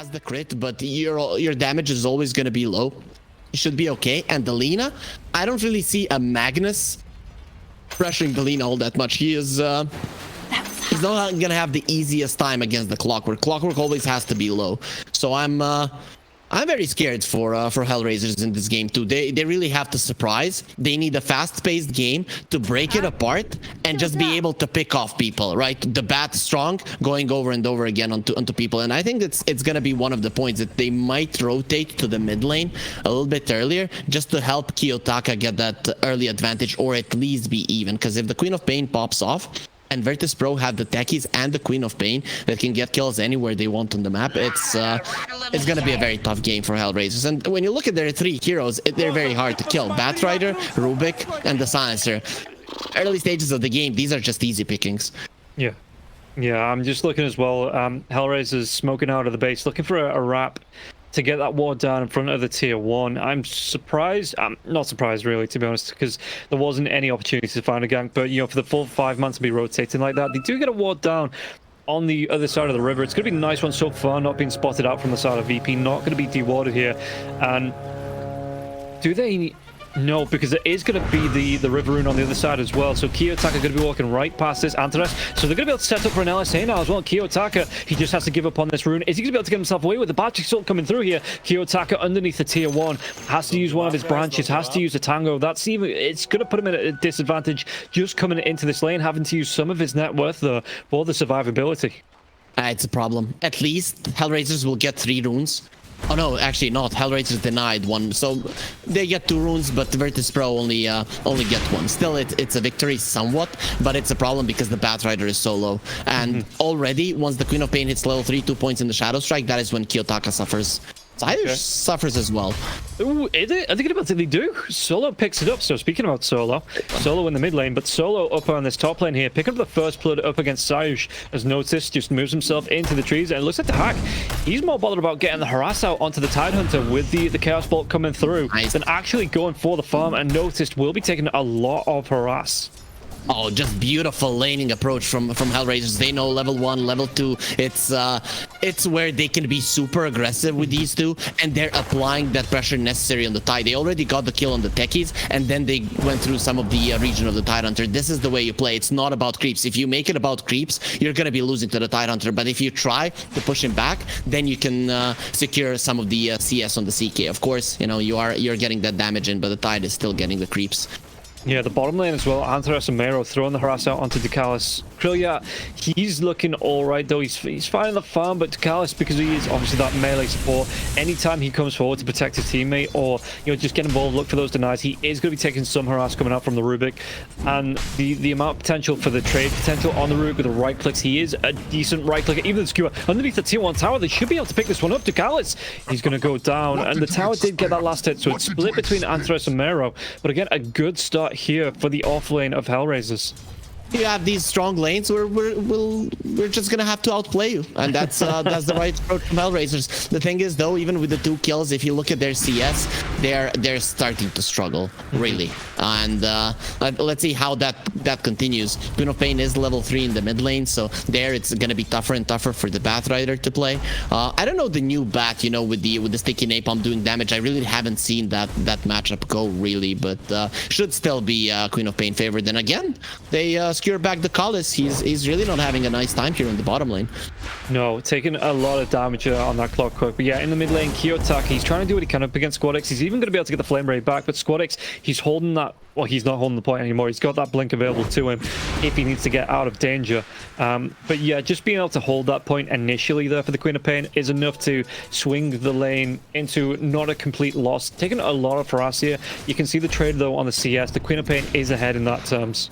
has the crit, but your damage is always going to be low. You should be okay. And Delina, I don't really see a Magnus pressuring Delina all that much. He's not going to have the easiest time against the Clockwork. Clockwork always has to be low. So I'm very scared for Hellraisers in this game too. They really have to surprise. They need a fast-paced game to break it apart and just be able to pick off people, right? The bat strong, going over and over again onto people. And I think it's gonna be one of the points that they might rotate to the mid lane a little bit earlier, just to help Kiyotaka get that early advantage, or at least be even. Because if the Queen of Pain pops off, and Virtus Pro have the techies and the Queen of Pain that can get kills anywhere they want on the map, it's going to be a very tough game for Hellraisers. And when you look at their three heroes, they're very hard to kill. Batrider, Rubik, and the Silencer. Early stages of the game, these are just easy pickings. Yeah, I'm just looking as well. Hellraisers smoking out of the base, looking for a wrap to get that ward down in front of the tier 1. I'm surprised. I'm not surprised, really, to be honest, because there wasn't any opportunity to find a gank. But, you know, for the full 5 months to be rotating like that, they do get a ward down on the other side of the river. It's going to be a nice one so far, not being spotted out from the side of VP, not going to be dewarded here. And do they... No, because it is going to be the river rune on the other side as well. So Kiyotaka going to be walking right past this Antares. So they're going to be able to set up for an LSA now as well. Kiyotaka, he just has to give up on this rune. Is he going to be able to get himself away with the Battery Assault coming through here? Kiyotaka underneath the tier 1 has to use one of his branches, has to use a Tango. That's even, it's going to put him at a disadvantage just coming into this lane, having to use some of his net worth though for the survivability. It's a problem. At least Hellraisers will get 3 runes. Oh no, actually not. Hellraisers denied 1, so they get 2 runes, but Virtus Pro only get 1. Still, it's a victory somewhat, but it's a problem because the Batrider is so low. And already, once the Queen of Pain hits level 3, 2 points in the Shadow Strike, that is when Kiyotaka suffers. Irish suffers as well. Ooh, is it? I think about it, they do. Solo picks it up. So speaking about Solo in the mid lane, but Solo up on this top lane here, picking up the first blood up against Sayush, as noticed, just moves himself into the trees, and it looks like the hack. He's more bothered about getting the harass out onto the Tidehunter with the Chaos Bolt coming through than actually going for the farm, and noticed will be taking a lot of harass. Oh, just beautiful laning approach from Hellraisers. They know level 1, level 2. It's where they can be super aggressive with these two, and they're applying that pressure necessary on the Tide. They already got the kill on the techies, and then they went through some of the region of the Tidehunter. This is the way you play. It's not about creeps. If you make it about creeps, you're gonna be losing to the Tidehunter. But if you try to push him back, then you can secure some of the CS on the CK. Of course, you know you're getting that damage in, but the Tide is still getting the creeps. Yeah, the bottom lane as well. Antares and Mero throwing the harass out onto Dotalicious. Krillia, he's looking all right though. He's finding the farm, but Dotalicious, because he is obviously that melee support, anytime he comes forward to protect his teammate or just get involved, look for those denies, he is going to be taking some harass coming out from the Rubik. And the amount of potential for the trade potential on the Rubik with the right clicks, he is a decent right clicker. Even the skewer underneath the tier 1 tower, they should be able to pick this one up. Dotalicious, he's going to go down, and the tower did get that last hit, so it's split between Antares and Mero. But again, a good start here for the off lane of Hellraisers. You have these strong lanes where we're just gonna have to outplay you, and that's the right approach from Hellraisers. The thing is though, even with the 2 kills, if you look at their CS, they're starting to struggle really. And let's see how that continues. Queen of Pain is level 3 in the mid lane, so there it's gonna be tougher and tougher for the Batrider to play. I don't know the new Bat, with the sticky napalm doing damage. I really haven't seen that matchup go really, but should still be Queen of Pain favored. And again, they secure back the Collis. He's really not having a nice time here in the bottom lane. No, taking a lot of damage on that Clockwork. But yeah, in the mid lane, Kiyotaka, he's trying to do what he can up against SquadX. He's even going to be able to get the Flame Ray back, but SquadX, he's holding that. Well, he's not holding the point anymore. He's got that blink available to him if he needs to get out of danger. But yeah, just being able to hold that point initially there for the Queen of Pain is enough to swing the lane into not a complete loss. Taking a lot of harass here. You can see the trade though on the CS. The Queen of Pain is ahead in that terms.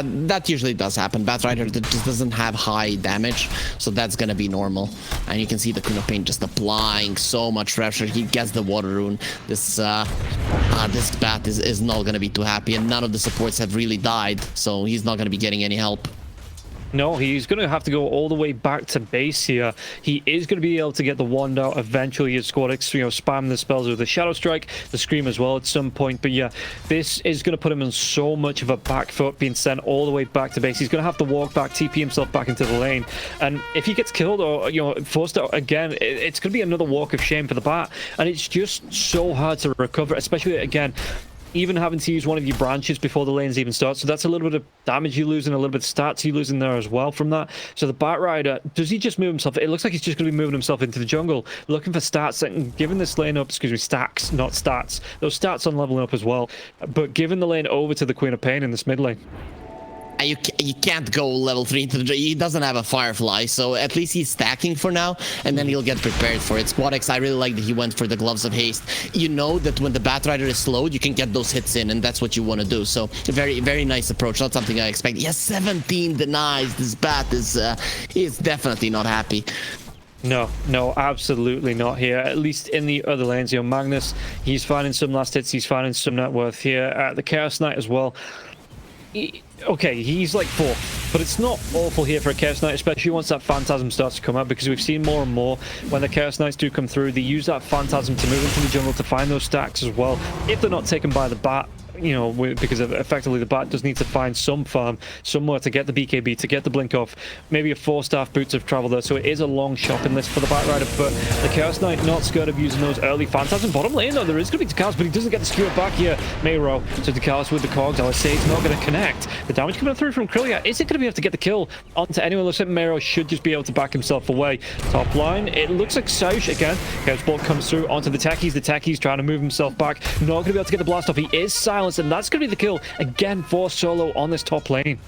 That usually does happen. Batrider just doesn't have high damage, so that's gonna be normal. And you can see the Queen of Pain just applying so much pressure. He gets the water rune. This Bat is not gonna be too happy, and none of the supports have really died, so he's not gonna be getting any help. No, he's going to have to go all the way back to base here. He is going to be able to get the wand out eventually as Squadix, you know, spam the spells with the Shadow Strike, the Scream as well at some point. But yeah, this is going to put him on so much of a back foot, being sent all the way back to base. He's going to have to walk back, TP himself back into the lane. And if he gets killed or, you know, forced out again, it's going to be another walk of shame for the bat. And it's just so hard to recover, especially, again, even having to use one of your branches before the lanes even start. So that's a little bit of damage you lose and a little bit of stats you lose in there as well from that. So the Bat Rider, does he just move himself? It looks like he's just going to be moving himself into the jungle, looking for stats and giving this lane up, excuse me, stacks, not stats. Those stats on leveling up as well. But giving the lane over to the Queen of Pain in this mid lane. You can't go level 3 into the... He doesn't have a Firefly, so at least he's stacking for now, and then he'll get prepared for it. Squadix, I really like that he went for the Gloves of Haste. You know that when the Batrider is slowed, you can get those hits in, and that's what you want to do. So, very, very nice approach. Not something I expect. Yes, 17 denies. This Bat is... he's definitely not happy. No, absolutely not here. At least in the other lanes, you know, Magnus, he's finding some last hits. He's finding some net worth here. The Chaos Knight as well. Okay, he's like 4th, but it's not awful here for a Chaos Knight, especially once that Phantasm starts to come out, because we've seen more and more when the Chaos Knights do come through, they use that Phantasm to move into the jungle to find those stacks as well, if they're not taken by the Bat. You know, because effectively the Bat does need to find some farm somewhere to get the BKB, to get the blink off, maybe a 4-staff boots of travel there. So it is a long shopping list for the Bat Rider, but the Chaos Knight not scared of using those early Phantasm. Bottom lane though, there is going to be Dotalicious, but he doesn't get the skewer back here. Mayro, so Dotalicious with the cogs. I would say it's not going to connect. The damage coming through from Krillia, is it going to be able to get the kill onto anyone? Looks like Mayro should just be able to back himself away. Top line, it looks like Saush again. Chaos Bolt comes through onto the Techies. The Techies trying to move himself back. Not going to be able to get the blast off. He is silenced, and that's going to be the kill again for Solo on this top lane.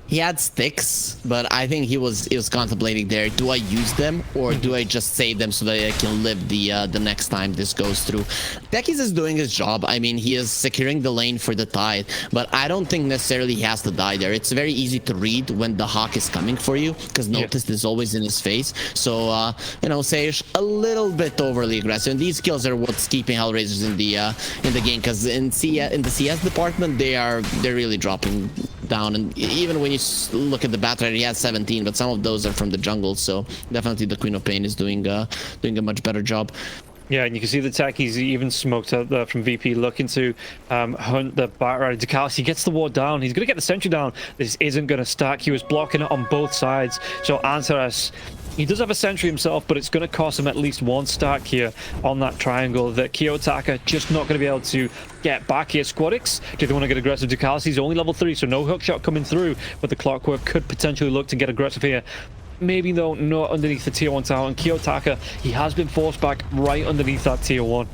He had sticks, but I think he was contemplating there. Do I use them or do I just save them so that I can live the next time this goes through? Techies is doing his job. I mean, he is securing the lane for the tide, but I don't think necessarily he has to die there. It's very easy to read when the Hawk is coming for you, because Notice is always in his face. So you know, Sage a little bit overly aggressive. And these kills are what's keeping Hellraisers in the game, because in the CS department they're really dropping down. And even when you look at the Bat Rider, he has 17, but some of those are from the jungle. So definitely the Queen of Pain is doing a much better job. Yeah, and you can see the Techies even smoked out there from VP, looking to hunt the Bat Rider. Dotalicious, he gets the ward down. He's going to get the sentry down. This isn't going to stack. He was blocking it on both sides. So Antares, he does have a sentry himself, but it's going to cost him at least 1 stack here on that triangle. That Kiyotaka just not going to be able to get back here. Squadix, do they want to get aggressive? Dotalicious, he's only level 3, so no hookshot coming through, but the Clockwork could potentially look to get aggressive here. Maybe though not underneath the tier 1 tower, and Kiyotaka, he has been forced back right underneath that tier 1.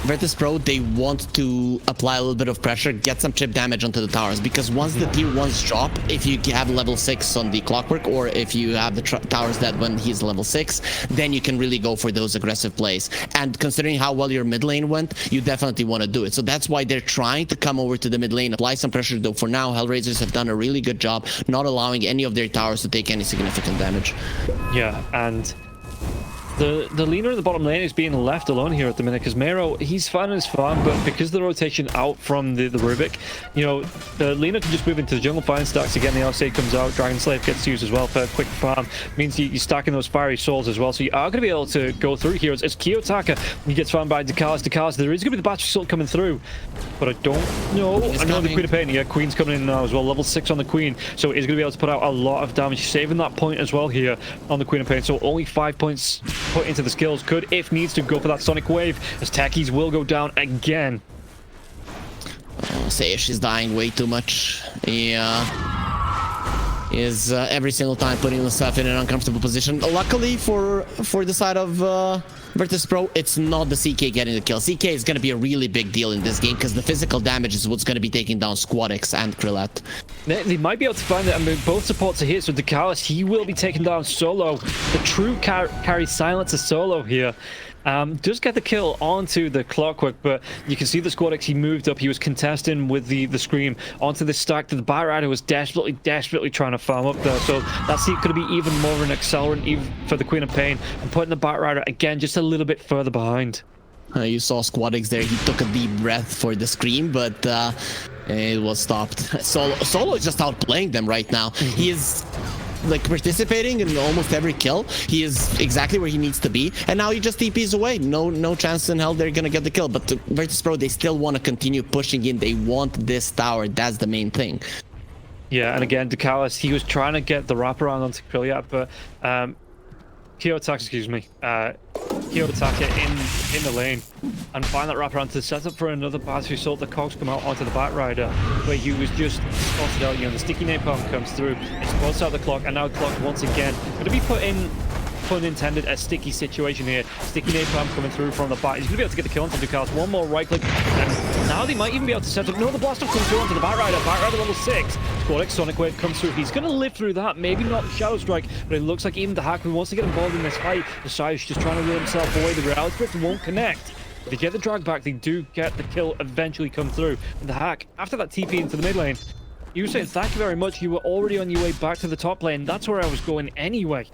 Virtus Pro, they want to apply a little bit of pressure, get some chip damage onto the towers, because once the tier 1s drop, if you have level 6 on the Clockwork, or if you have the towers dead when he's level 6, then you can really go for those aggressive plays. And considering how well your mid lane went, you definitely want to do it. So that's why they're trying to come over to the mid lane, apply some pressure, though for now, Hellraisers have done a really good job not allowing any of their towers to take any significant damage. Yeah, and the leaner in the bottom lane is being left alone here at the minute, because Mayro, he's finding his farm, but because of the rotation out from the Rubik, you know, the leaner can just move into the jungle, find stacks again. The LCA comes out, Dragon Slave gets used as well for a quick farm. Means you're stacking those fiery souls as well, so you are going to be able to go through here. It's Kiyotaka, he gets farmed by Dotalicious. There is going to be the battery assault coming through, but I don't know. I know the Queen of Pain, yeah, Queen's coming in now as well, level 6 on the Queen, so he's going to be able to put out a lot of damage, saving that point as well here on the Queen of Pain. So only 5 points put into the skills. Could, if needs to, go for that Sonic Wave, as Techies will go down again. Sage is dying way too much. He is every single time putting himself in an uncomfortable position. Luckily for the side of Virtus Pro, it's not the CK getting the kill. CK is going to be a really big deal in this game, because the physical damage is what's going to be taking down Squadix and Krillat. They might be able to find it. I mean, both supports are here, so Dotalicious, he will be taking down Solo. The true carry silencer Solo here. Does get the kill onto the Clockwork, but you can see the Squadix, he moved up, he was contesting with the Scream onto the stack that the Bat Rider was desperately trying to farm up there. So that's going to be even more of an accelerant even for the Queen of Pain, and putting the Bat Rider again just a little bit further behind. You saw Squadix there, he took a deep breath for the Scream, but It was stopped. Solo is just outplaying them right now. He is like participating in almost every kill. He is exactly where he needs to be, and now he just TPs away. No chance in hell they're gonna get the kill. But the Virtus.pro, they still want to continue pushing in. They want this tower. That's the main thing. Yeah, and again, Dotalicious, he was trying to get the wraparound onto Krilliat, but Kiyotaka in the lane and find that wraparound to set up for another pass who saw the cogs come out onto the Batrider, where he was just spotted out. You know, the sticky napalm comes through, it spots out the clock, and now clock once again going to be put in, pun intended, a sticky situation here. Sticky napalm coming through from the back. He's going to be able to get the kill onto Dotalicious. One more right click, and now they might even be able to set up. No, the blast off comes through onto the Batrider. Batrider level 6. Squadix Sonic Wave comes through. He's going to live through that. Maybe not Shadow Strike, but it looks like even the hack who wants to get involved in this fight. Dotalicious just trying to reel himself away. The Reality Drift won't connect. They get the drag back. They do get the kill eventually come through. And the hack, after that TP into the mid lane, you were saying thank you very much. You were already on your way back to the top lane. That's where I was going anyway.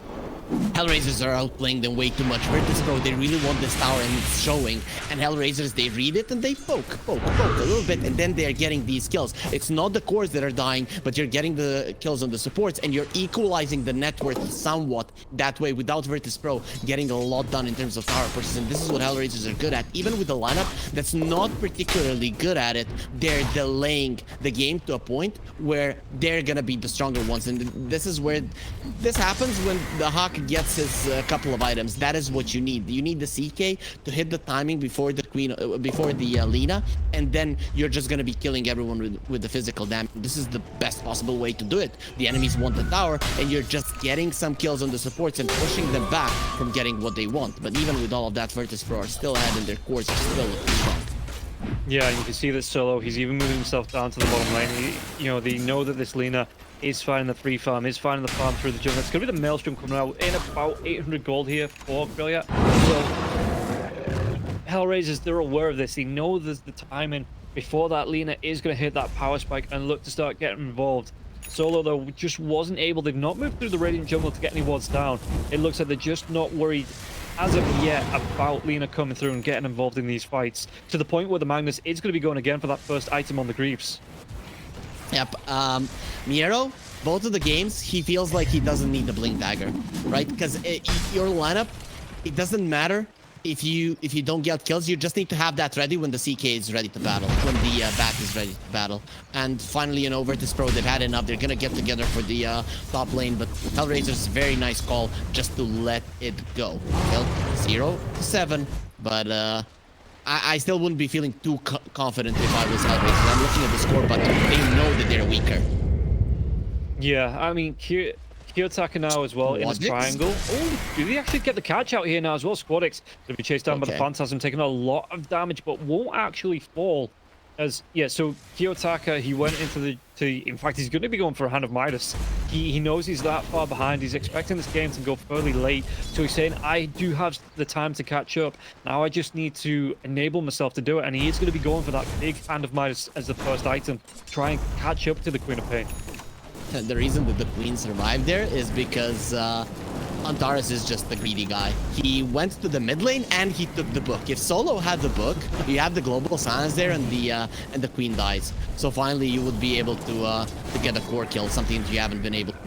Hellraisers are outplaying them way too much. Virtus.pro, they really want this tower and it's showing. And Hellraisers, they read it and they poke a little bit, and then they're getting these kills. It's not the cores that are dying, but you're getting the kills on the supports, and you're equalizing the net worth somewhat that way without Virtus.pro getting a lot done in terms of tower purchase. And this is what Hellraisers are good at. Even with the lineup that's not particularly good at it, they're delaying the game to a point where they're gonna be the stronger ones. And this is where this happens when the Hawk gets his couple of items. That is what you need. You need the CK to hit the timing before the Queen, before the Lina, and then you're just gonna be killing everyone with the physical damage. This is the best possible way to do it. The enemies want the tower, and you're just getting some kills on the supports and pushing them back from getting what they want. But even with all of that, Virtus.pro are still ahead, and their cores are still looking strong. Yeah, you can see that Solo, he's even moving himself down to the bottom lane. You know, they know that this Lina is finding the free farm, is finding the farm through the jungle. It's going to be the Maelstrom coming out in about 800 gold here for Krilliat. So, Hellraisers, they're aware of this. They know there's the timing before that Lina is going to hit that power spike and look to start getting involved. Solo, though, just wasn't able. They've not moved through the Radiant jungle to get any wards down. It looks like they're just not worried as of yet about Lina coming through and getting involved in these fights, to the point where the Magnus is going to be going again for that first item on the Greaves. Yep. Miero, both of the games, he feels like he doesn't need the Blink Dagger, right? Because your lineup, it doesn't matter if you don't get kills. You just need to have that ready when the CK is ready to battle, when the Bat is ready to battle. And finally, you know, Virtus.pro, they've had enough. They're gonna get together for the top lane, but Hellraiser's very nice call just to let it go. Kill 0-7, but I still wouldn't be feeling too confident if I was Hellraiser. I'm looking at the score, but they know that they're weaker. Yeah, I mean, Kiyotaka now as well in the triangle. Oh, do they actually get the catch out here now as well? Squadix going to be chased down by the Phantasm, taking a lot of damage, but won't actually fall. As yeah, so Kiyotaka, he went into in fact, he's going to be going for a Hand of Midas. He knows he's that far behind. He's expecting this game to go fairly late, so he's saying, I do have the time to catch up. Now I just need to enable myself to do it, and he is going to be going for that big Hand of Midas as the first item, try and catch up to the Queen of Pain. The reason that the Queen survived there is because Antares is just the greedy guy. He went to the mid lane and he took the book. If Solo had the book, you have the global silence there, and the Queen dies. So finally, you would be able to get a core kill, something that you haven't been able to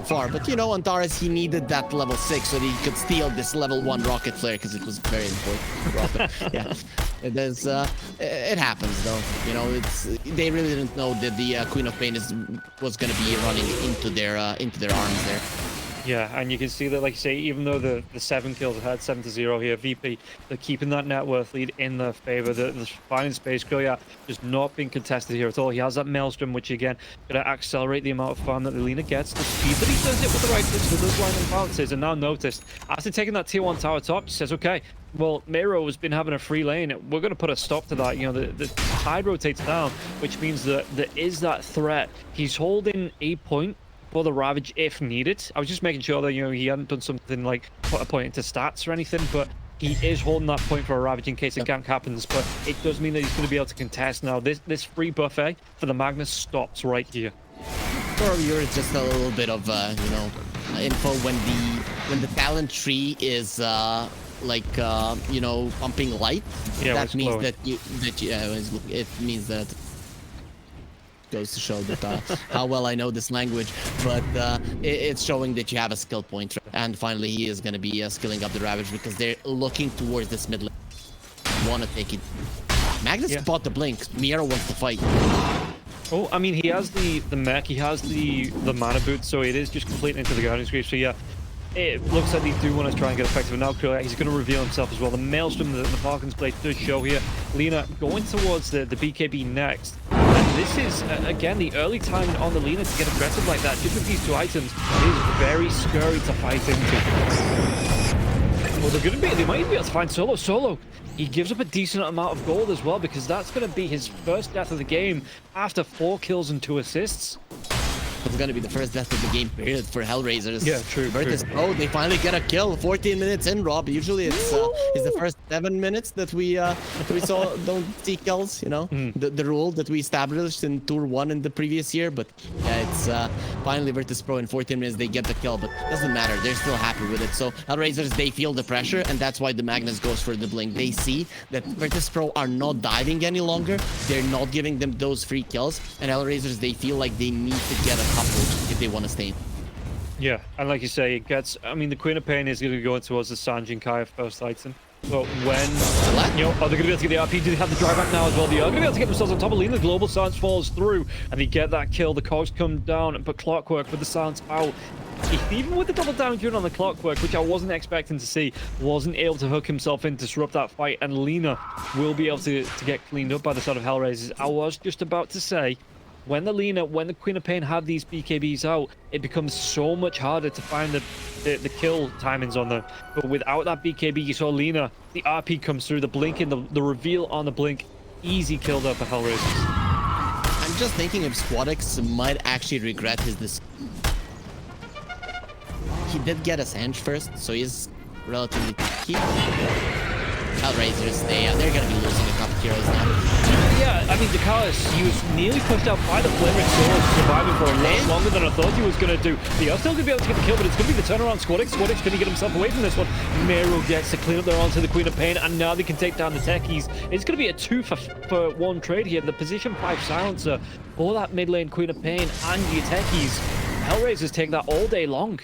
far. But you know, Antares, he needed that level 6 so that he could steal this level 1 rocket flare, because it was very important. Yeah, it is. It happens though. You know, they really didn't know that the Queen of Pain was going to be running into their arms there. Yeah, and you can see that, like you say, even though the 7 kills had 7-0 here, VP, they're keeping that net worth lead in their favor. The finding space, Krilliat just not being contested here at all. He has that Maelstrom, which again, going to accelerate the amount of farm that the Lina gets. The speed that he does it with the right clicks, with those blinding balances, and now noticed, after taking that tier 1 tower top, he says, okay, well, Mero has been having a free lane. We're going to put a stop to that. You know, the tide rotates down, which means that there is that threat. He's holding a point for the Ravage if needed. I was just making sure that, you know, he hadn't done something like put a point into stats or anything, but he is holding that point for a Ravage in case a gank happens. But it does mean that he's going to be able to contest now. This free buffet for the Magnus stops right here. For you're just a little bit of you know, info when the talent tree is you know, pumping light. Yeah, that means glowing. It means that goes to show that how well I know this language. But it's showing that you have a skill point. And finally, he is going to be skilling up the Ravage because they're looking towards this mid lane. Want to take it. Magnus bought the blink. Miero wants to fight. Oh, I mean, he has the mech, he has the mana boot, so it is just completely into the Guardian Scream. So yeah, it looks like they do want to try and get effective. And now he's going to reveal himself as well. The Maelstrom, the Falcon's Blade does show here. Lina going towards the BKB next. And this is, again, the early timing on the Lina to get aggressive like that. Just with these two items, it is very scary to fight into. Well, they might even be able to find Solo. He gives up a decent amount of gold as well, because that's going to be his first death of the game after 4 kills and 2 assists. It's going to be the first death of the game period for Hellraisers. Yeah, true. Oh, they finally get a kill. 14 minutes in, Rob. Usually it's the first 7 minutes that we don't see kills, you know? The rule that we established in Tour 1 in the previous year. But yeah, it's finally Virtus Pro in 14 minutes they get the kill, but doesn't matter. They're still happy with it. So Hellraisers, they feel the pressure, and that's why the Magnus goes for the blink. They see that Virtus Pro are not diving any longer. They're not giving them those free kills, and Hellraisers, they feel like they need to get a couple if they want to stay in. Yeah, and like you say, it gets, I mean, the Queen of Pain is going to go towards the Sanjin Kaya first item. So when, you know, are they going to be able to get the RP? Do they have the drive back now as well? They are going to be able to get themselves on top of Lina. The Global Silence falls through, and they get that kill. The cogs come down, but Clockwork with the silence out. Even with the double damage on the Clockwork, which I wasn't expecting to see, wasn't able to hook himself in, disrupt that fight, and Lina will be able to get cleaned up by the side of Hellraisers. I was just about to say, when the Queen of Pain have these BKBs out, it becomes so much harder to find the kill timings on them. But without that BKB, you saw Lina, the RP comes through, the blink in the reveal on the blink, easy kill there for Hellraisers. I'm just thinking if Squadix might actually regret his decision. He did get a Sange first, so he's relatively key. Hellraisers, they're going to be losing a couple heroes now. Yeah, I mean, Dotalicious, he was nearly pushed out by the Flaming Sword, surviving for a lot longer than I thought he was going to do. They are still going to be able to get the kill, but it's going to be the turnaround. Squadix going to get himself away from this one. Mero gets to clean up their onto the Queen of Pain, and now they can take down the techies. It's going to be a 2 for 1 trade here. The position 5 silencer for that mid lane Queen of Pain and your techies. Hellraisers take that all day long.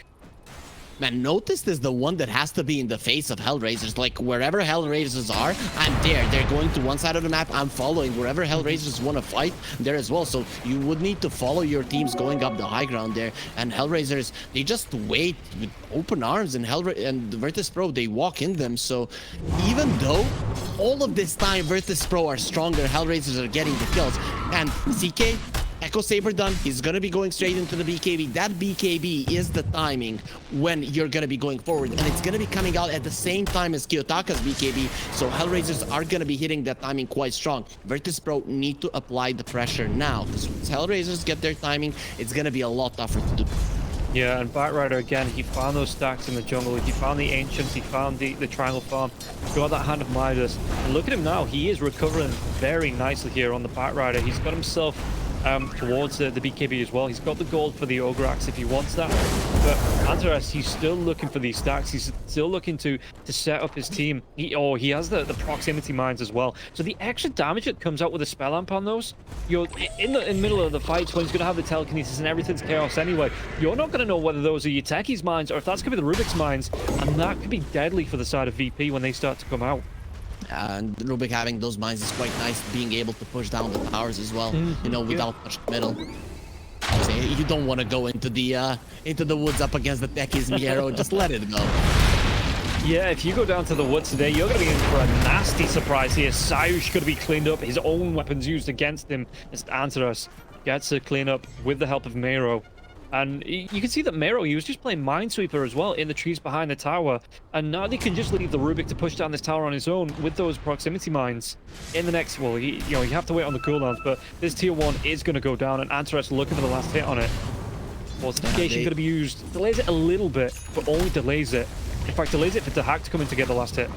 Man, Noticed is the one that has to be in the face of Hellraisers. Like, wherever Hellraisers are, I'm there. They're going to one side of the map, I'm following. Wherever Hellraisers want to fight, there as well. So you would need to follow your teams going up the high ground there. And Hellraisers, they just wait with open arms, and Virtus Pro, they walk in them. So even though all of this time Virtus Pro are stronger, Hellraisers are getting the kills. And CK, Echo Saber done. He's going to be going straight into the BKB. That BKB is the timing when you're going to be going forward. And it's going to be coming out at the same time as Kiyotaka's BKB. So Hellraisers are going to be hitting that timing quite strong. Virtus Pro need to apply the pressure now. Because once Hellraisers get their timing, it's going to be a lot tougher to do. Yeah, and Batrider, again, he found those stacks in the jungle. He found the Ancients, he found the Triangle Farm, got that Hand of Midas. And look at him now. He is recovering very nicely here on the Batrider. He's got himself towards the BKB as well. He's got the gold for the Ogre Axe if he wants that. But Antares, he's still looking for these stacks. He's still looking to set up his team. He has the proximity mines as well. So the extra damage that comes out with a spell amp on those, you're in the middle of the fights when he's going to have the telekinesis and everything's chaos anyway. You're not going to know whether those are your techies mines or if that's going to be the Rubik's mines. And that could be deadly for the side of VP when they start to come out. And Rubik having those mines is quite nice, being able to push down the towers as well, you know, without much middle. You don't want to go into the woods up against the techies, Miero. Just let it go. Yeah, if you go down to the woods today, you're going to be in for a nasty surprise here. Sayush going to be cleaned up, his own weapons used against him as Antares gets to clean up with the help of Mero. And you can see that Mero, he was just playing Minesweeper as well in the trees behind the tower. And now they can just leave the Rubik to push down this tower on his own with those proximity mines. In the next, well, you have to wait on the cooldowns, but this tier 1 is going to go down, and Antares looking for the last hit on it. Fortification going to be used. Delays it a little bit, but only delays it. In fact, delays it for the hack to come in to get the last hit.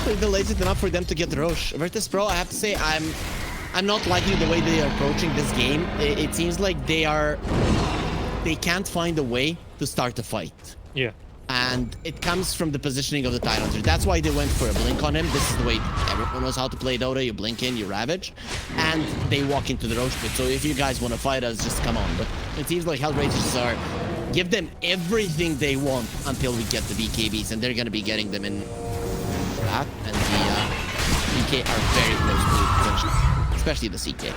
It delays it enough for them to get the Roche. Virtus Pro, I have to say, I'm not liking the way they are approaching this game. It seems like they can't find a way to start a fight. Yeah. And it comes from the positioning of the Tidehunter. That's why they went for a blink on him. This is the way everyone knows how to play Dota. You blink in, you ravage, and they walk into the Roach Pit. So if you guys want to fight us, just come on. But it seems like Hellraisers are... Give them everything they want until we get the BKBs, and they're going to be getting them in that. And the BK are very close to potential, especially the CK.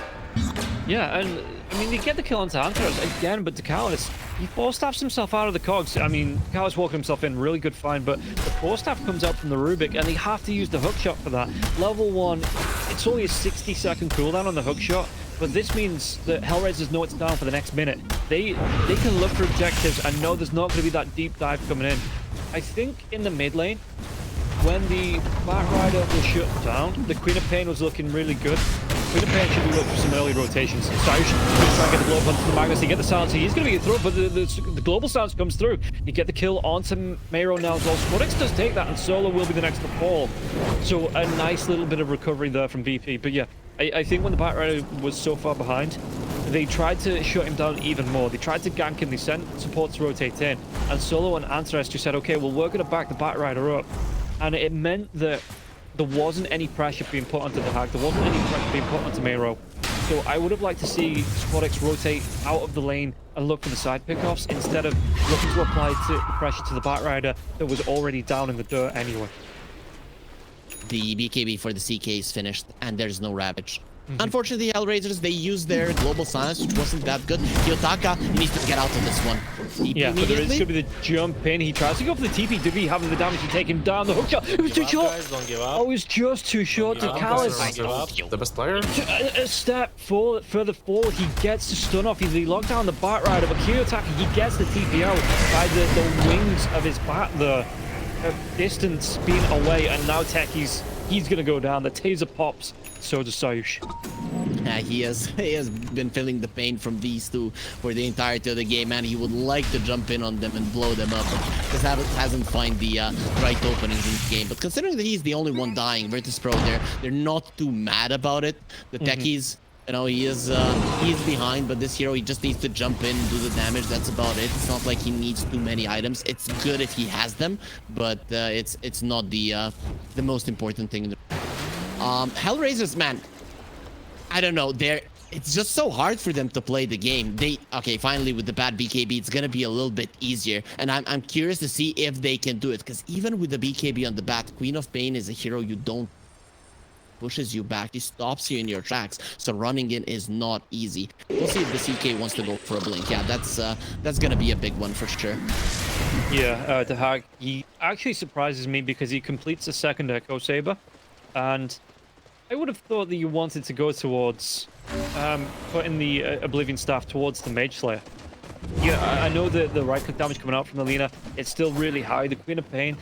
Yeah, and I mean, they get the kill onto Antares again, but Dotalicious, he force-staffs himself out of the cogs. I mean, Dotalicious walking himself in, really good find, but the force-staff comes out from the Rubik, and they have to use the hookshot for that. Level 1, it's only a 60-second cooldown on the hookshot, but this means that Hellraisers know it's down for the next minute. They can look for objectives and know there's not going to be that deep dive coming in. I think in the mid lane, when the Batrider was shut down, the Queen of Pain was looking really good. Queen of Pain should be looking for some early rotations. Sayush is trying to get the blow up onto the Magnus. You get the silencer. He's going to get through, but the global silence comes through. You get the kill onto Mayro now as well. Squadix does take that, and Solo will be the next to fall. So a nice little bit of recovery there from BP. But yeah, I think when the Batrider was so far behind, they tried to shut him down even more. They tried to gank him. They sent support to rotate in. And Solo and Antares just said, okay, well, we're going to back the Batrider up. And it meant that there wasn't any pressure being put onto the Hag. There wasn't any pressure being put onto Mayro. So I would have liked to see Squadix rotate out of the lane and look for the side pickoffs instead of looking to apply the pressure to the Batrider that was already down in the dirt anyway. The BKB for the CK is finished, and there's no Ravage. Unfortunately, Hellraisers, they used their global silence, which wasn't that good. Kiyotaka needs to get out of this one. TP yeah, but there is going to be the jump in. He tries to go for the TP. Did he have the damage to take him down? The hookshot. It was too short. Guys, don't give up. Oh, it was just too short to Callus. The best player. A step forward, further forward, he gets the stun off. He locked down the Batrider, but Kiyotaka, he gets the TP out by the wings of his bat. The distance being away, and now Techies, he's going to go down. The taser pops. So does Sayush. He has been feeling the pain from these two for the entirety of the game, and he would like to jump in on them and blow them up, but just hasn't found the right openings in this game. But considering that he's the only one dying, Virtus Pro, they're not too mad about it. The Techies, you know, he's behind, but this hero, he just needs to jump in and do the damage. That's about it. It's not like he needs too many items. It's good if he has them, but it's not the most important thing. Hellraisers, man, I don't know. It's just so hard for them to play the game. Okay, finally with the bad BKB, it's gonna be a little bit easier, and I'm curious to see if they can do it. Because even with the BKB on the bat, Queen of Pain is a hero you don't pushes you back. He stops you in your tracks. So running in is not easy. We'll see if the CK wants to go for a blink. Yeah, that's gonna be a big one for sure. Yeah, the Hag, he actually surprises me because he completes a second Echo Saber, and I would have thought that you wanted to go towards putting the Oblivion Staff towards the Mage Slayer. Yeah, I know that the right-click damage coming out from the Lina, it's still really high. The Queen of Pain,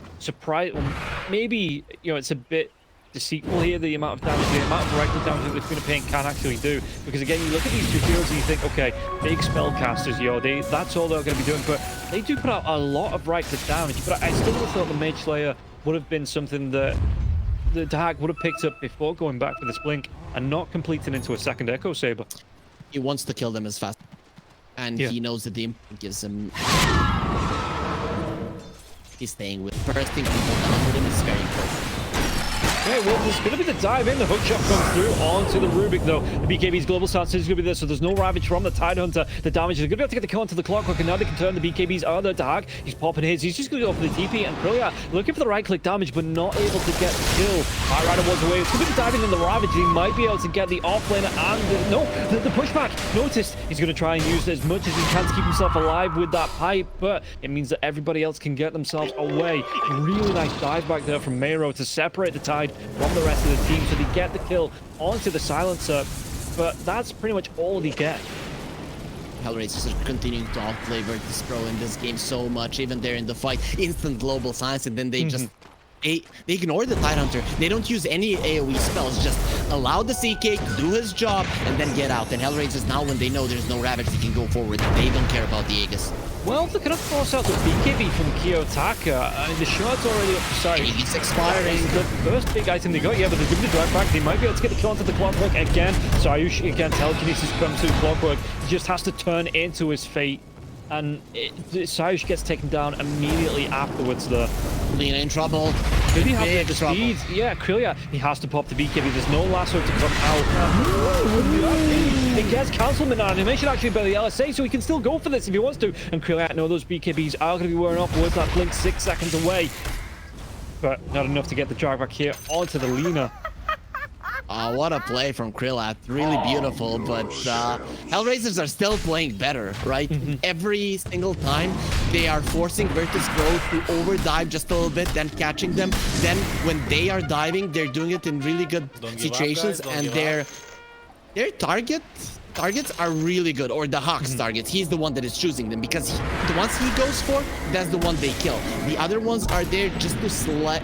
maybe, you know, it's a bit deceitful here, the amount of right-click damage that the Queen of Pain can actually do. Because again, you look at these two heroes and you think, okay, big spellcasters, yo, that's all they're going to be doing. But they do put out a lot of right-click damage. But I still would have thought the Mage Slayer would have been something that the Hag would have picked up before going back for this blink and not completing into a second Echo Saber. He wants to kill them as fast, and he knows that the impact gives him. He's staying with bursting people down with him is very important. Okay, well, there's going to be the dive in. The hookshot comes through onto the Rubik, though. The BKB's global stance is going to be there, so there's no Ravage from the Tidehunter. The damage is going to be able to get the kill onto the Clockwork, and now they can turn the BKBs out there to Hag. He's popping his. He's just going to go for the TP, and Krillia looking for the right-click damage, but not able to get the kill. Rider was away. It's going to be the diving in the Ravage. He might be able to get the offlaner and the pushback. Noticed. He's going to try and use as much as he can to keep himself alive with that pipe, but it means that everybody else can get themselves away. Really nice dive back there from Mayro to separate the Tide from the rest of the team, so they get the kill onto the silencer, but that's pretty much all they get. Hellraisers are continuing to outplay Virtus Pro in this game so much. Even there in the fight, instant global silence, and then they just they ignore the Tidehunter. They don't use any AoE spells, just allow the CK to do his job and then get out. And Hellraisers, now when they know there's no Ravage, they can go forward. They don't care about the Aegis. Well, they're going to force out the BKB from Kiyotaka. The shot's already up to start. It's expiring. The first big item they got, yeah, but they're going to drive back. They might be able to get the kill onto the Clockwork again. Sayush, again, telekinesis comes to the Clockwork. He just has to turn into his fate. and Sayush gets taken down immediately afterwards there. Lina in trouble. Did he have Big the trouble. speed? Yeah, Krillia, he has to pop the BKB. There's no lasso to come out. It gets cancelment animation actually by the LSA, so he can still go for this if he wants to. And Krillia, no, those BKBs are going to be wearing off. Where's that blink? 6 seconds away. But not enough to get the drag back here onto the Lina. What a play from Krillat. Really beautiful, but Hellraisers are still playing better, right? Every single time they are forcing Virtus Pro to overdive just a little bit, then catching them. Then when they are diving, they're doing it in really good situations, and their targets are really good, or the Hawk's targets. He's the one that is choosing them, because the ones he goes for, that's the one they kill. The other ones are there just to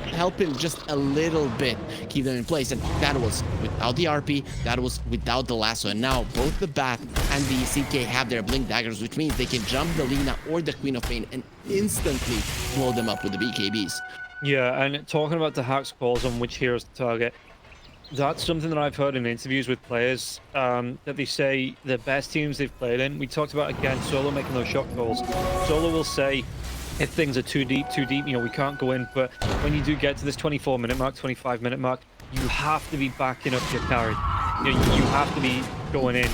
help him just a little bit, keep them in place. And that was without the RP, that was without the lasso. And now both the Bat and the CK have their blink daggers, which means they can jump the Lina or the Queen of Pain and instantly blow them up with the BKBs. Yeah, and talking about the Hawk's calls on which heroes to target, that's something that I've heard in interviews with players, that they say the best teams they've played in. We talked about, again, Solo making those shot calls. Solo will say, if things are too deep, you know, we can't go in. But when you do get to this 24-minute mark, 25-minute mark, you have to be backing up your carry. You know, you have to be going in.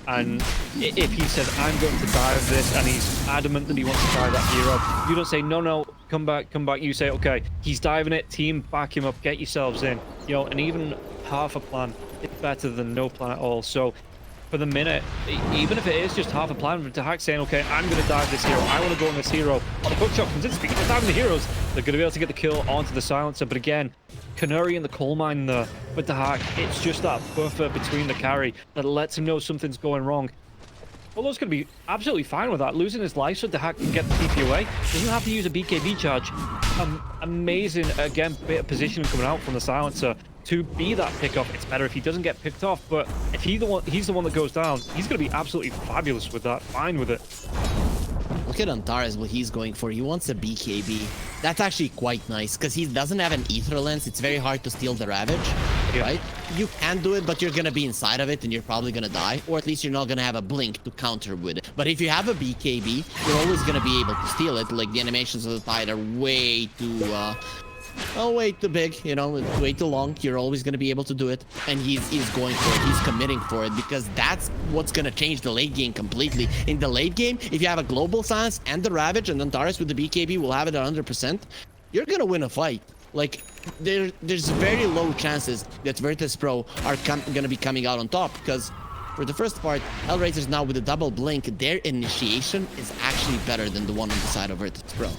And if he says, I'm going to dive this, and he's adamant that he wants to dive that hero, you don't say, no, come back. You say, okay, he's diving it, team, back him up, get yourselves in. You know, and even half a plan is better than no plan at all. So for the minute, even if it is just half a plan, Tahak saying, okay, I'm going to dive this hero, I want to go on this hero. Oh, the hook shot comes in, speaking of diving the heroes, they're going to be able to get the kill onto the silencer. But again, Canary in the coal mine there with Tahak, it's just that buffer between the carry that lets him know something's going wrong. Polo's going to be absolutely fine with that, losing his life so Tahak can get the TP away. Doesn't have to use a BKB charge. Amazing, again, bit of positioning coming out from the silencer to be that pickoff. It's better if he doesn't get picked off, but if he's the one that goes down, he's going to be absolutely fabulous with that, fine with it. Look at Antares, what he's going for. He wants a BKB. That's actually quite nice, because he doesn't have an Ether Lens. It's very hard to steal the Ravage, right? You can do it, but you're going to be inside of it, and you're probably going to die. Or at least you're not going to have a Blink to counter with it. But if you have a BKB, you're always going to be able to steal it. Like, the animations of the Tide are way too... way too big, you know, way too long. You're always going to be able to do it, and he's going for it. He's committing for it, because that's what's going to change the late game completely. In the late game, if you have a global silence and the Ravage, and Antares with the BKB will have it at 100%, you're going to win a fight. Like, there's very low chances that Virtus Pro are going to be coming out on top, because for the first part, Hellraisers now with a double blink, their initiation is actually better than the one on the side of Virtus Pro.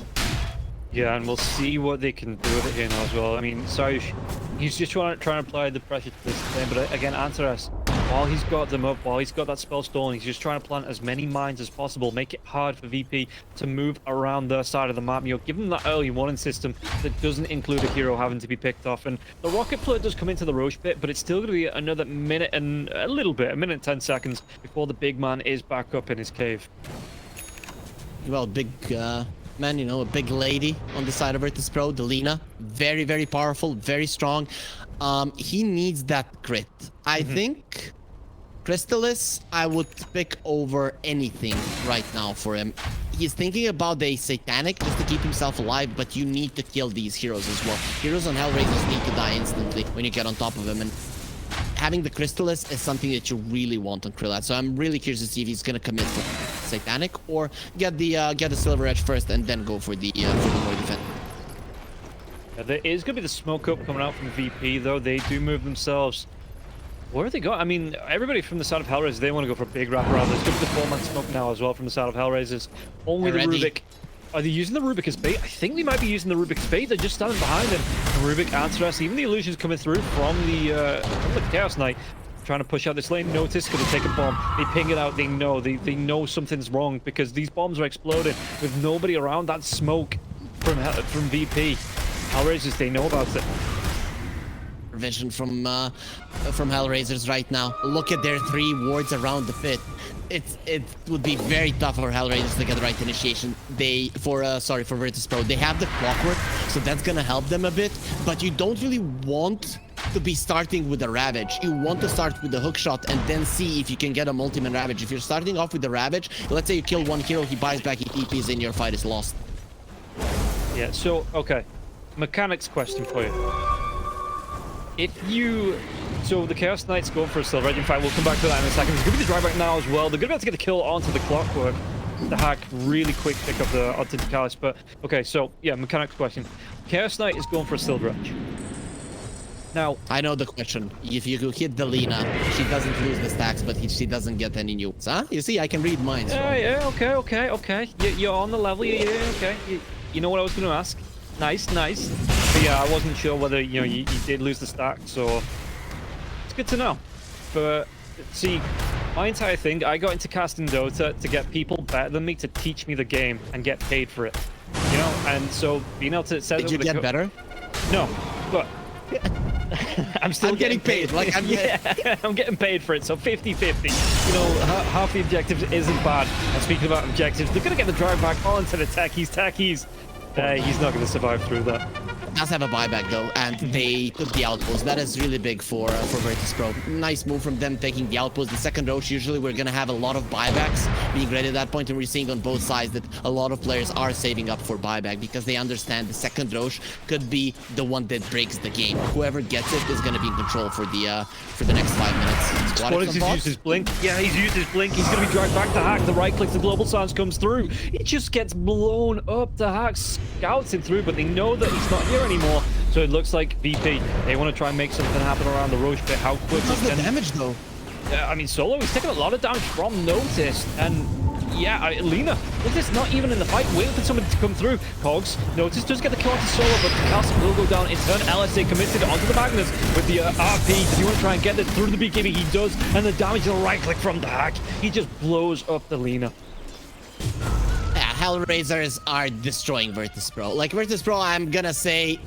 Yeah, and we'll see what they can do with it here now as well. I mean, Sayush, he's just trying to apply the pressure to this thing, but again, Antares, while he's got them up, while he's got that spell stolen, he's just trying to plant as many mines as possible, make it hard for VP to move around their side of the map. You know, give them that early warning system that doesn't include a hero having to be picked off. And the rocket plate does come into the Roche pit, but it's still going to be another minute and a little bit, a minute and 10 seconds before the big man is back up in his cave. Well, big man, you know, a big lady on the side of Virtus Pro, the Lina. Very, very powerful, very strong. He needs that crit. I think Crystalis, I would pick over anything right now for him. He's thinking about the Satanic just to keep himself alive, but you need to kill these heroes as well. Heroes on Hellraisers need to die instantly when you get on top of him, and having the Crystalis is something that you really want on Krillat. So I'm really curious to see if he's gonna commit for Satanic or get the Silver Edge first and then go for the more defense. There is going to be the smoke up coming out from VP, though. They do move themselves. Where have they got? I mean, everybody from the side of Hellraisers, they want to go for a big wraparound. There's going to be the 4-man smoke now as well from the side of Hellraisers. Only the Rubik. Are they using the Rubik as bait? I think they might be using the Rubik as bait. They're just standing behind him. The Rubik, Antares, even the illusions coming through from the Chaos Knight. Trying to push out this lane. Notice, going to take a bomb. They ping it out. They know something's wrong because these bombs are exploding with nobody around. That smoke from VP. Hellraisers, they know about it. Vision from Hellraisers right now. Look at their 3 wards around the pit. It would be very tough for Hellraisers to get the right initiation. For Virtus Pro, they have the clockwork, so that's gonna help them a bit. But you don't really want to be starting with a Ravage. You want to start with the hookshot and then see if you can get a multi-man Ravage. If you're starting off with the Ravage, let's say you kill one hero, he buys back, he TPs in, your fight is lost. Yeah, so, okay. Mechanics question for you. So the Chaos Knight's going for a Silver Edge. In fact, we'll come back to that in a second. There's going to be the drive back now as well. They're going to be able to get the kill onto the Clockwork. The hack, really quick pick up the onto Dotalicious. But, okay, so, yeah, mechanics question. Chaos Knight is going for a Silver Edge. Now, I know the question. If you hit the Lina, she doesn't lose the stacks, but she doesn't get any nukes. Huh? You see, I can read minds. Yeah, okay. You're on the level, yeah, okay. You know what I was going to ask? Nice. But yeah, I wasn't sure whether, you did lose the stack, so it's good to know. But, see, my entire thing, I got into casting Dota to get people better than me to teach me the game and get paid for it. And so being able to set Did you get better? No, but I'm still getting paid. Like I'm getting paid for it, so 50-50. Half the objectives isn't bad. And speaking about objectives, they're gonna get the drive back onto the Tastiest. He's not gonna survive through that. Does have a buyback though, and they took the outpost. That is really big for Virtus.pro. Nice move from them taking the outpost. The second Roach, usually we're gonna have a lot of buybacks being ready at that point, and we're seeing on both sides that a lot of players are saving up for buyback because they understand the second Roach could be the one that breaks the game. Whoever gets it is gonna be in control for the next 5 minutes. Squadix has used his blink. Yeah, he's used his blink. He's gonna be dragged back to hack. The right click, the global silence comes through. It just gets blown up. The hack scouts it through, but they know that he's not here anymore. So it looks like VP, they want to try and make something happen around the Roche, but how quick How's the damage though? I mean, Solo, he's taking a lot of damage from Notice, and yeah, Lina, Notice not even in the fight, waiting for somebody to come through. Cogs, Notice does get the kill onto Solo, but the castle will go down in turn. LSA committed onto the Magnus with the RP. Does he want to try and get it through the BKB? He does, and the damage, the right click from the hack. He just blows up the Lina. Hellraisers are destroying Virtus.pro. Like Virtus.pro, I'm gonna say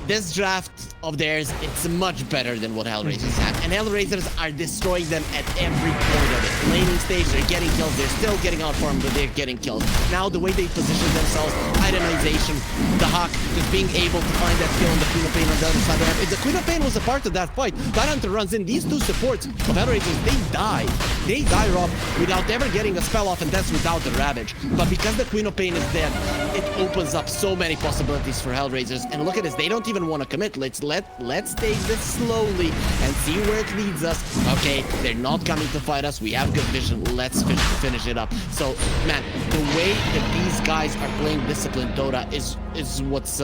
this draft of theirs, it's much better than what Hellraisers have. And Hellraisers are destroying them at every point of it. Laning stage, they're getting killed. They're still getting outfarmed, but they're getting killed. Now, the way they position themselves, itemization, the Hawk, just being able to find that kill on the Queen of Pain on the other side of the map. If the Queen of Pain was a part of that fight, that Hunter runs in. These two supports of Hellraisers, they die. They die, Rob, without ever getting a spell off, and that's without the Ravage. But because the Queen of Pain is dead, it opens up so many possibilities for Hellraisers. And look at this, they don't even want to commit. Let's take this slowly and see where it leads us. Okay, they're not coming to fight us. We have good vision. Let's finish it up. So, man, the way that these guys are playing disciplined Dota is what's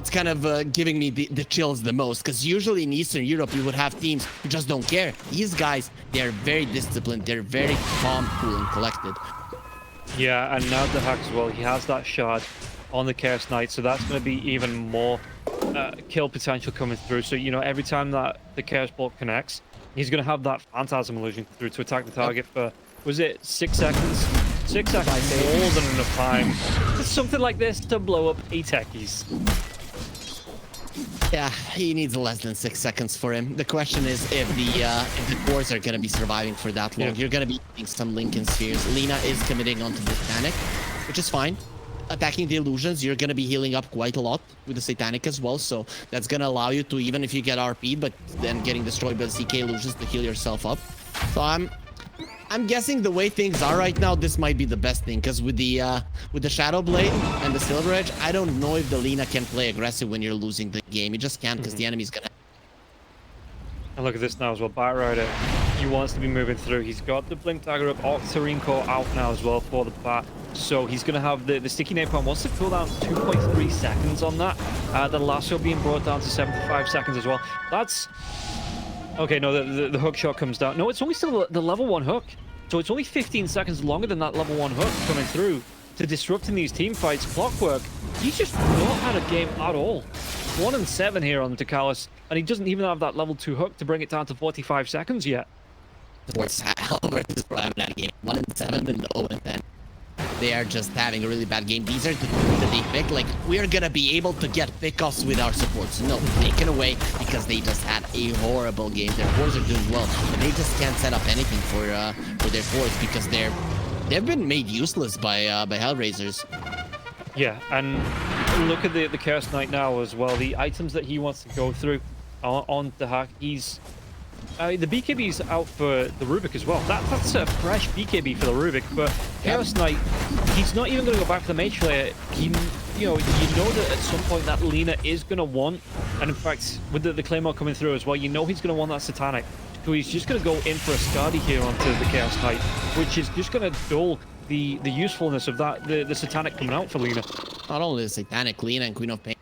kind of giving me the chills the most, because usually in Eastern Europe you would have teams who just don't care. These guys, they're very disciplined. They're very calm, cool, and collected. Yeah, and now the hack as well. He has that shard on the Chaos Knight, so that's going to be even more kill potential coming through. So, every time that the Chaos Bolt connects, he's going to have that Phantasm illusion through to attack the target for, was it 6 seconds? 6 seconds, more than enough time for something like this to blow up a techies. Yeah, he needs less than 6 seconds for him. The question is if the cores are going to be surviving for that long. Yeah. You're going to be getting some Lincoln Spheres. Lina is committing onto the Satanic, which is fine. Attacking the illusions, you're going to be healing up quite a lot with the Satanic as well, so that's going to allow you to, even if you get RP, but then getting destroyed by the CK illusions, to heal yourself up. So I'm guessing the way things are right now, this might be the best thing, because with the Shadow Blade and the Silver Edge, I don't know if the Lina can play aggressive when you're losing the game. You just can't, because the enemy's going to... And look at this now as well. Bat Rider, he wants to be moving through. He's got the Blink Dagger up, Octarine Core out now as well for the Bat. So he's going to have the Sticky Napalm. Wants to cool down 2.3 seconds on that. The Lasso being brought down to 75 seconds as well. That's... Okay, no, the hook shot comes down. No, it's only still the level 1 hook. So it's only 15 seconds longer than that level 1 hook coming through to disrupting these team fights. Clockwork, he's just not had a game at all. 1-7 here on Dotalicious, and he doesn't even have that level 2 hook to bring it down to 45 seconds yet. What's Hellraisers having that game? 1-7 and 0-10. They are just having a really bad game. These are the two that they pick. Like, we're gonna be able to get pickoffs with our supports. No, taken away because they just had a horrible game. Their cores are doing well, but they just can't set up anything for their cores because they've been made useless by Hellraisers. Yeah, and look at the Chaos Knight now as well. The items that he wants to go through on the hack. He's the BKB's out for the Rubik as well. That's a fresh BKB for the Rubik. But Chaos Knight, he's not even going to go back for the Mage Slayer. You know that at some point that Lina is going to want, and in fact, with the Claymore coming through as well, you know he's going to want that Satanic. So he's just going to go in for a Skadi here onto the Chaos Knight, which is just going to dull the usefulness of that the Satanic coming out for Lina. Not only the Satanic, Lina and Queen of Pain.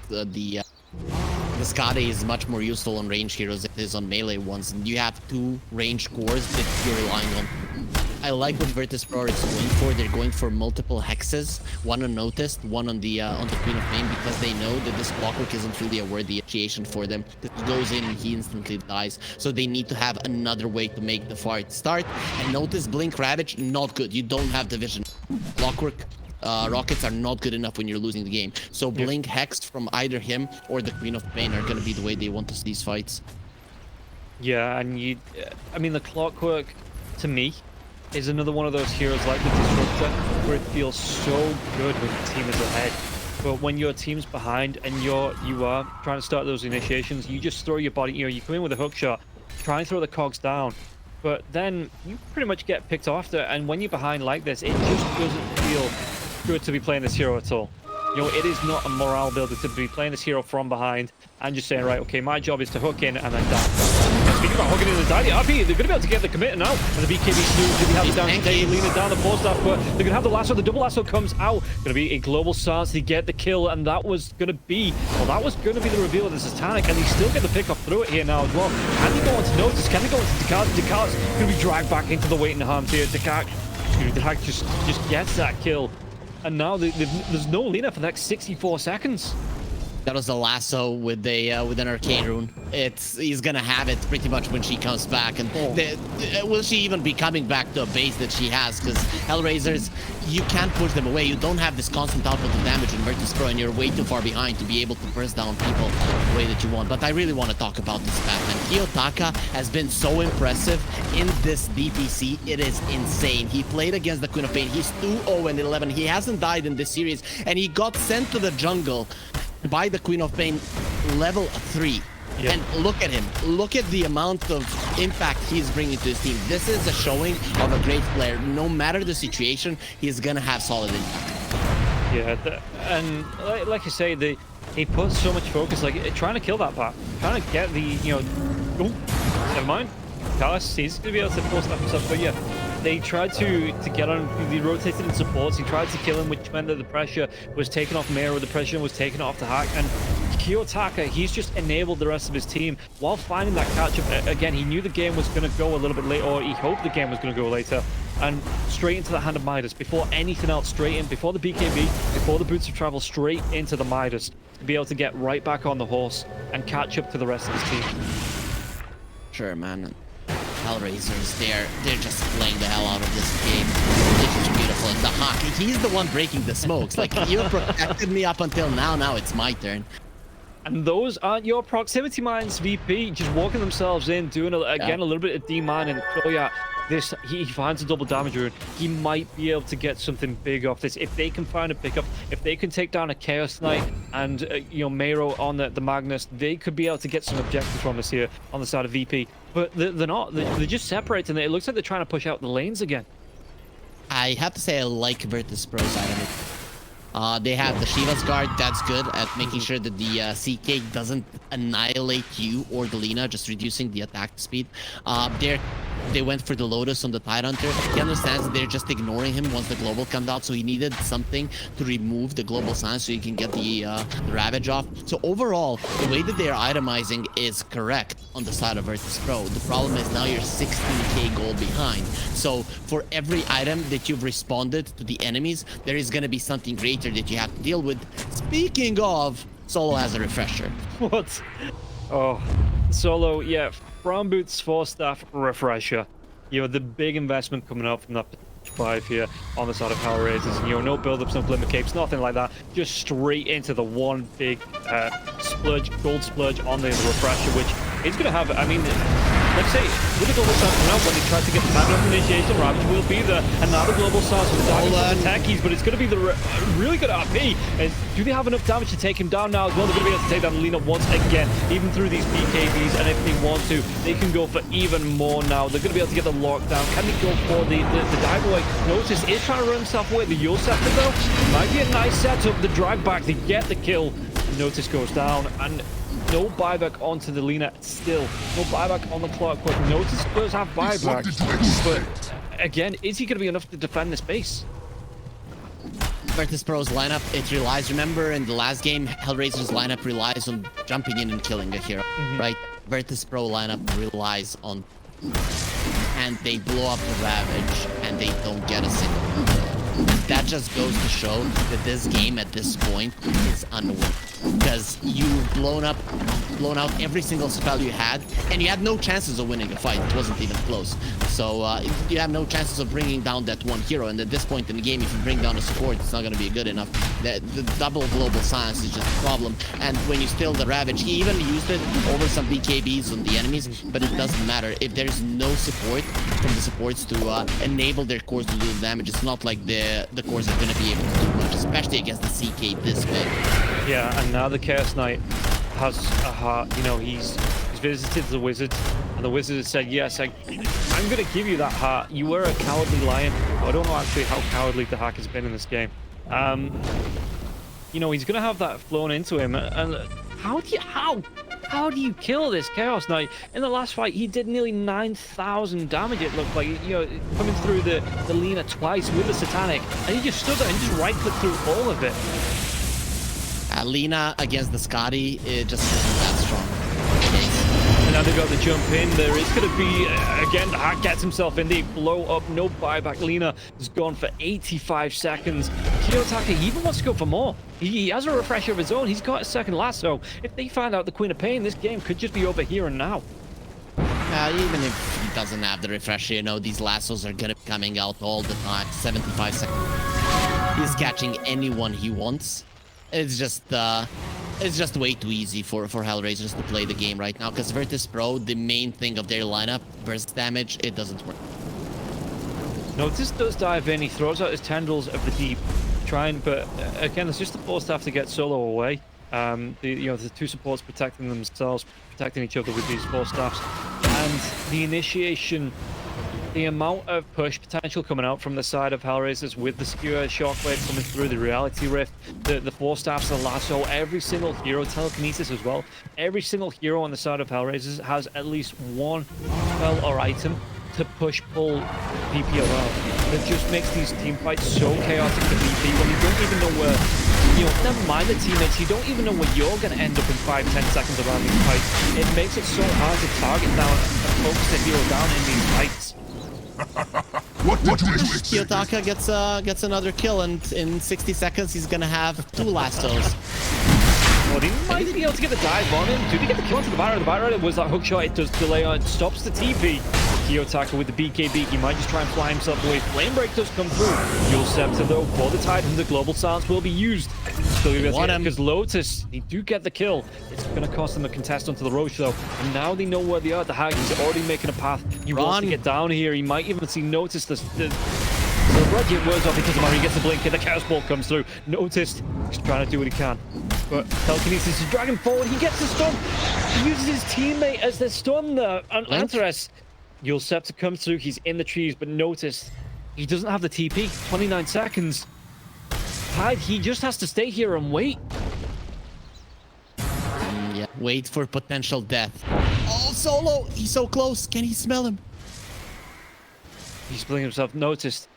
The Skadi is much more useful on range heroes than it is on melee ones, and you have 2 ranged cores that you're relying on. I like what Virtus.pro is going for. They're going for multiple hexes, one unnoticed, one on the Queen of Pain, because they know that this Clockwork isn't really a worthy initiation for them. This goes in and he instantly dies. So they need to have another way to make the fight start. And notice Blink Ravage, not good. You don't have the vision. Clockwork rockets are not good enough when you're losing the game. So Blink Hexed from either him or the Queen of Pain are going to be the way they want to see these fights. Yeah, and I mean, the Clockwork, to me, is another one of those heroes like the Disruptor, where it feels so good when your team is ahead. But when your team's behind and you are trying to start those initiations, you just throw your body, you come in with a hook shot, try and throw the cogs down, but then you pretty much get picked off there. And when you're behind like this, it just doesn't feel good to be playing this hero at all. It is not a morale builder to be playing this hero from behind and just saying, right, okay, my job is to hook in and then die. Speaking about hooking in and die, the RP, they're going to be able to get the commit now. And the BKB snooze, they have the down today, Lina down the post staff, but they're going to have the lasso. The double lasso comes out. Going to be a global stance to get the kill, and that was going to be the reveal of the Satanic, and they still get the pick off through it here now as well. Can they go on to Notice? Can they go on to Descartes? Descartes going to be dragged back into the waiting arms here. Descartes just gets that kill. And now there's no Lina for the next 64 seconds. That was the lasso with an arcane rune. He's gonna have it pretty much when she comes back, and will she even be coming back to a base that she has? Because Hellraisers, you can't push them away. You don't have this constant output of damage in Virtus.pro, and you're way too far behind to be able to burst down people the way that you want. But I really want to talk about this Batman. Kiyotaka has been so impressive in this DPC. It is insane. He played against the Queen of Pain. He's 2-0-11. He hasn't died in this series, and he got sent to the jungle by the Queen of Pain level 3. Yep. And look at him. Look at the amount of impact he's bringing to his team. This is a showing of a great player. No matter the situation, he's gonna have solid impact. Yeah, and like you say, he puts so much focus, like trying to kill that bat, trying to get the, oh, never mind. Tastiest, he's gonna be able to force that himself, but yeah. They tried to get on, they rotated in supports, he tried to kill him, which meant that the pressure was taken off Mero, the pressure was taken off the hack, and Kiyotaka, he's just enabled the rest of his team while finding that catch-up. Again, he knew the game was going to go a little bit late, or he hoped the game was going to go later, and straight into the hand of Midas, before anything else, straight in, before the BKB, before the Boots of Travel, straight into the Midas, to be able to get right back on the horse and catch up to the rest of his team. Sure, man. Hellraisers, they're just playing the hell out of this game. This is beautiful. And the Hawk, he's the one breaking the smokes. Like, you protected me up until now it's my turn. And those aren't your proximity mines, VP. Just walking themselves in, doing a little bit of D-mine, and oh yeah, he finds a double damage rune. He might be able to get something big off this if they can find a pickup. If they can take down a Chaos Knight and Mero on the Magnus, they could be able to get some objectives from us here on the side of VP. But they're not. They're just separating. It looks like they're trying to push out the lanes again. I have to say I like Virtus.pro's side of it. They have the Shiva's Guard. That's good at making sure that the CK doesn't annihilate you or the Lina, just reducing the attack speed. They went for the Lotus on the Tidehunter. He understands that they're just ignoring him once the global comes out, so he needed something to remove the global sign so he can get the Ravage off. So overall, the way that they are itemizing is correct on the side of Virtus.pro. The problem is now you're 16k gold behind. So for every item that you've responded to the enemies, there is going to be something greater that you have to deal with. Speaking of, Solo has a refresher. What? Oh, Solo, yeah. Brown Boots 4-staff refresher. The big investment coming out from that 5 here on the side of Hellraisers. And, no build-ups, no glimmer capes, nothing like that. Just straight into the one big splurge, gold splurge on the refresher, which is going to have, I mean, let's say, with the Global Stars coming out, when they try to get the Magnum initiation, Ravage will be there. And now the Global Stars with the techies, but it's going to be the really good RP. And do they have enough damage to take him down now as well? They're going to be able to take down Lina once again, even through these BKBs. And if they want to, they can go for even more now. They're going to be able to get the lockdown. Can they go for the dive away? Notice is trying to run himself away. The Yule Scepter, though, might be a nice setup. The drag back, they get the kill. Notice goes down, and no buyback onto the Lina. Still, no buyback on the Clockwork. Notice does have buyback, but again, is he going to be enough to defend this base? Virtus.pro's lineup, it relies, remember in the last game, Hellraiser's lineup relies on jumping in and killing a hero, right? Virtus.pro lineup relies on, and they blow up the Ravage, and they don't get a single. That just goes to show that this game at this point is unwinnable, because you've blown out every single spell you had, and you had no chances of winning a fight. It wasn't even close. So you have no chances of bringing down that one hero, and at this point in the game, if you bring down a support, it's not going to be good enough. The double global silence is just a problem, and when you steal the Ravage, he even used it over some BKBs on the enemies, but it doesn't matter. If there's no support from the supports to enable their cores to do the damage, it's not like the cores are going to be able to do much, especially against the CK this big. Yeah, and now the Chaos Knight has a heart. You know, he's visited the Wizard, and the Wizard has said, yes, I'm going to give you that heart. You were a cowardly lion. I don't know actually how cowardly the hack has been in this game. You know, he's going to have that flown into him, and how do you kill this Chaos Knight? In the last fight, he did nearly 9,000 damage, it looked like, you know, coming through the Lina twice with the Satanic, and he just stood there and just right-clicked through all of it. Lina against the Scotty, it just isn't that strong. And now they've got the jump in. There is going to be, again, the hack gets himself in. They blow up, no buyback. Lina has gone for 85 seconds. Kiyotaka, he even wants to go for more. He has a refresher of his own. He's got a second lasso. If they find out the Queen of Pain, this game could just be over here and now. Even if he doesn't have the refresher, you know, these lassos are going to be coming out all the time. 75 seconds. He's catching anyone he wants. It's just way too easy for Hellraisers to play the game right now, because Virtus.pro, the main thing of their lineup, burst damage, it doesn't work. Notice does dive in, he throws out his tendrils of the deep, but again, it's just the 4 staff to get solo away. The 2 supports protecting themselves, protecting each other with these 4 staffs, and the initiation. The amount of push potential coming out from the side of Hellraisers with the Skewer Shockwave coming through, the Reality Rift, the 4 staffs, the lasso, every single hero, telekinesis as well. Every single hero on the side of Hellraisers has at least one spell or item to push-pull VP around. That just makes these team fights so chaotic to VP when you don't even know where, you know, never mind the teammates, you don't even know where you're going to end up in 5-10 seconds around these fights. It makes it so hard to target down and focus the hero down in these fights. What do you expect? Kiyotaka gets another kill, and in 60 seconds he's gonna have 2 lassos. Well, he might be able to get the dive on him. Did he get the kill onto the Byrider? The Byrider was that hook shot. It does delay on. It stops the TP. Kiyotaka with the BKB. He might just try and fly himself away. Flame Break does come through. Yule Scepter, though, for the Titan. The Global Silence will be used. Because Lotus, they do get the kill. It's going to cost them a contest onto the Roche, though. And now they know where they are. The Hag is already making a path. He wants to get down here. He might even see Notice the Budget wears off because of Mario gets the blink and the Chaos Ball comes through. Noticed. He's trying to do what he can. But Telekinesis is dragging forward. He gets the stun. He uses his teammate as the stun there. And Antares. Yule Scepter comes through. He's in the trees, but notice he doesn't have the TP. 29 seconds. Hyde, he just has to stay here and wait. Yeah, wait for potential death. Oh, Solo! He's so close. Can he smell him? He's splitting himself. Noticed.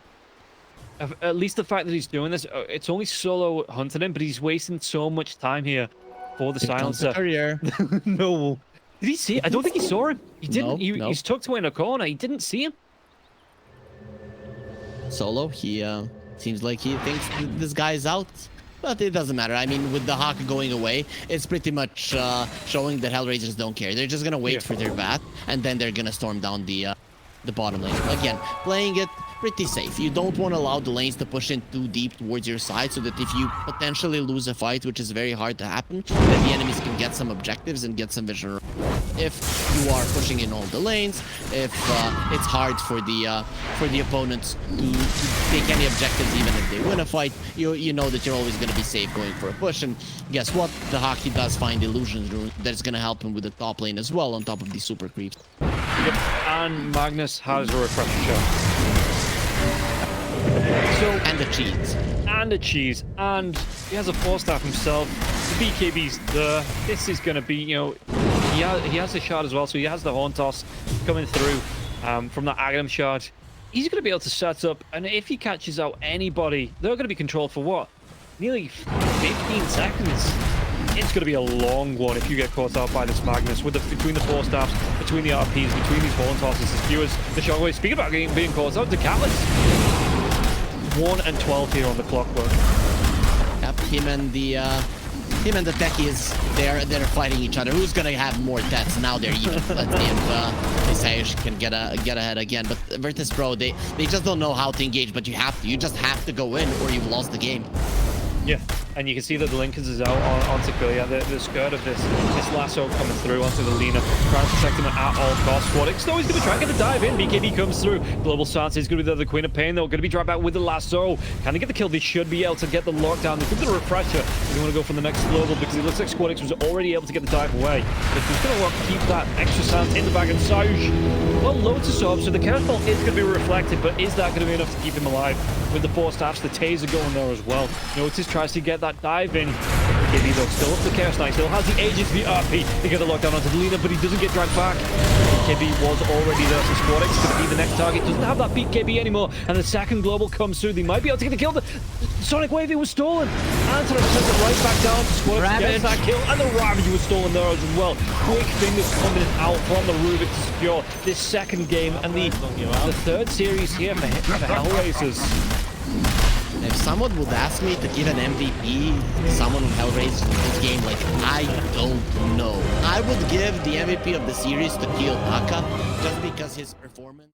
At least the fact that he's doing this, it's only Solo hunting him, but he's wasting so much time here for the silencer. No. Did he see it? I don't think he saw him. He didn't. No, He's tucked away in a corner. He didn't see him. Solo, he seems like he thinks this guy is out. But it doesn't matter. I mean, with the Hawk going away, it's pretty much showing that Hellraisers don't care. They're just going to wait for their bath, and then they're going to storm down the the bottom lane. Again, playing it pretty safe. You don't want to allow the lanes to push in too deep towards your side, so that if you potentially lose a fight, which is very hard to happen, then the enemies can get some objectives and get some vision. If you are pushing in all the lanes, if it's hard for the opponents to take any objectives, even if they win a fight, you know that you're always going to be safe going for a push. And guess what? The Hockey does find illusions rune that's going to help him with the top lane as well, on top of the super creeps. Yep. And Magnus has a refresher shot. So, And the cheats. and a cheese, and he has a 4-staff himself. The BKB's there. This is going to be, you know, he has the shard as well, so he has the horn toss coming through from that Aghanim shard. He's going to be able to set up, and if he catches out anybody, they're going to be controlled for what? Nearly 15 seconds. It's going to be a long one if you get caught out by this Magnus, with between the 4-staffs, between the RPs, between these horn tosses, the skewers, the shockwave. Speaking about being caught out, the Catalyst. 1 and 12 here on the clockwork. Yep, him and the techies, they're fighting each other. Who's gonna have more deaths? Now they're even. Let's see if Isaiah can get ahead again. But Virtus Pro, they just don't know how to engage. But you just have to go in, or you've lost the game. Yeah, and you can see that the Lincolns is out onto Quillia. The skirt of this lasso coming through onto the Lina, trying to protect him at all costs. Squadix, though, he's going to try and get the dive in. BKB comes through. Global Stance is going to be the Queen of Pain, though. Going to be dropped out with the lasso. Can they get the kill? They should be able to get the lockdown. They could the refresher. They want to go for the next global because it looks like Squadix was already able to get the dive away. But he's going to keep that extra stance in the bag. And Sage, well, loads of subs, so the Chaos Ball is going to be reflected, but is that going to be enough to keep him alive? With the 4 staffs, the Taser going there as well. Notice tries to get that dive in. BKB though still up the Chaos Knight, still has the agent, the RP to get the lockdown onto the Lina, but he doesn't get dragged back. BKB was already there, so Squadix could be the next target. Doesn't have that BKB anymore, and the second global comes through. They might be able to get the kill. The Sonic Wave, it was stolen. Anton sends it right back down to Squadix, gets that kill, and the Ravage was stolen there as well. Quick fingers coming out from the Rubik to secure this second game, and the third series here for Hellraisers. If someone would ask me to give an MVP, someone on Hellraisers in this game, like, I don't know. I would give the MVP of the series to Kiyotaka, just because his performance...